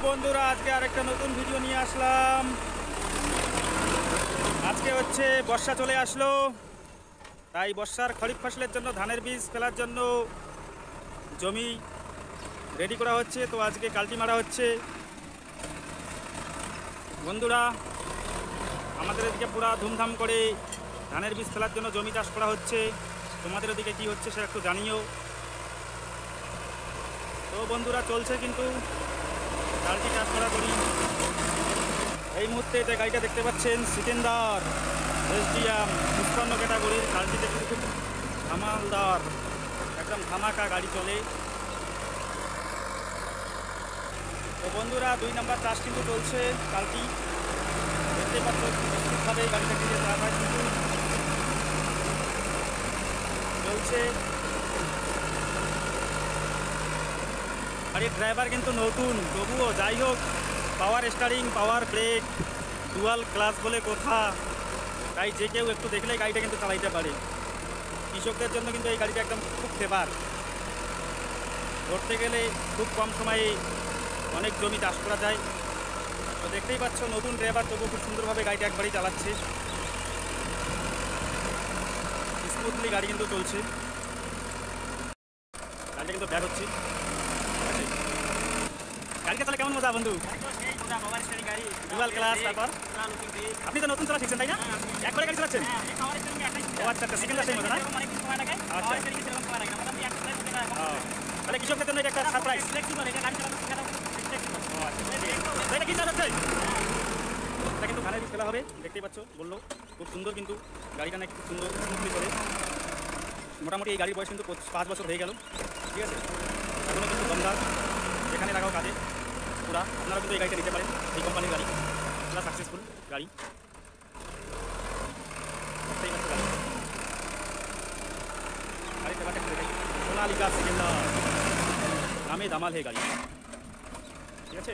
বন্ধুরা আজকে আরেকটা নতুন ভিডিও নিয়ে আসলাম। আজকে হচ্ছে বর্ষা চলে আসলো, তাই বর্ষার খরিফ ফসলের জন্য ধানের বীজ ফেলার জন্য জমি রেডি করা হচ্ছে। তো আজকে কালটি মারা হচ্ছে। বন্ধুরা আমাদের এদিকে পুরা ধুমধাম করে ধানের বীজ ফেলার জন্য জমি চাষ করা হচ্ছে। তোমাদের ওদিকে কী হচ্ছে সেটা একটু জানিও। তো বন্ধুরা চলছে কিন্তু কালটি চাষ করা করি। এই মুহূর্তে যে গাড়িটা দেখতে পাচ্ছেন সিকেন্দার এসডিএম 55 ক্যাটাগরির কালটিতে কিন্তু খুব ধামালদার, একদম ধামাকা গাড়ি চলে। তো বন্ধুরা 2 নম্বর চাষ কিন্তু চলছে। কালটি দেখতে পাচ্ছ নিশ্চিতভাবে গাড়িটাকে যে চাষ হয় কিন্তু চলছে। গাড়ির ড্রাইভার কিন্তু নতুন, তবুও যাই হোক পাওয়ার স্টারিং, পাওয়ার ব্রেক, ডুয়াল ক্লাস বলে কথা, তাই যে কেউ একটু দেখলেই গাড়িটা কিন্তু চালাইতে পারে। কৃষকদের জন্য কিন্তু এই গাড়িটা একদম খুব ফেভার। ধরতে গেলে খুব কম সময়ে অনেক জমি চাষ করা যায়। তো দেখতেই পাচ্ছ নতুন ড্রাইভার, তবুও খুব সুন্দরভাবে গাড়িটা একবারই চালাচ্ছে। স্মুথলি গাড়ি কিন্তু চলছে। গাড়িটা কিন্তু ব্যাগ হচ্ছে। গাড়িটা চালা কেমন মজা বন্ধু? ডুয়াল ক্লাস, তারপর আপনি তো নতুন চালা শিখছেন তাই না? একবারে গাড়ি চালাচ্ছেন? ও আচ্ছা আচ্ছা, সেকেন্ড সেই মজা না? আচ্ছা, তাহলে কৃষকদের জন্য এটা একটা সারপ্রাইজ। এটা কি চাষ হচ্ছে? এটা কিন্তু ধানের বীজ ফেলা হবে, দেখতেই পাচ্ছ। বললো খুব সুন্দর, কিন্তু গাড়িটা নাকি খুব সুন্দর স্মুথলি চলে। মোটামুটি এই গাড়ির বয়স কিন্তু 5 বছর হয়ে গেল, ঠিক আছে। এখনও কিন্তু দমদার, যেখানে লাগাও কাজে পুরা। আপনারা কিন্তু এই গাড়িটা নিতে পারেন, এই কোম্পানির গাড়ি, পুরা সাকসেসফুল গাড়ি। দেখতেই পাচ্ছ গাড়ির ব্যাপারটা একটু দেখাই। সোনালিকা সিকেন্দার নামে দামাল হে গাড়ি, ঠিক আছে।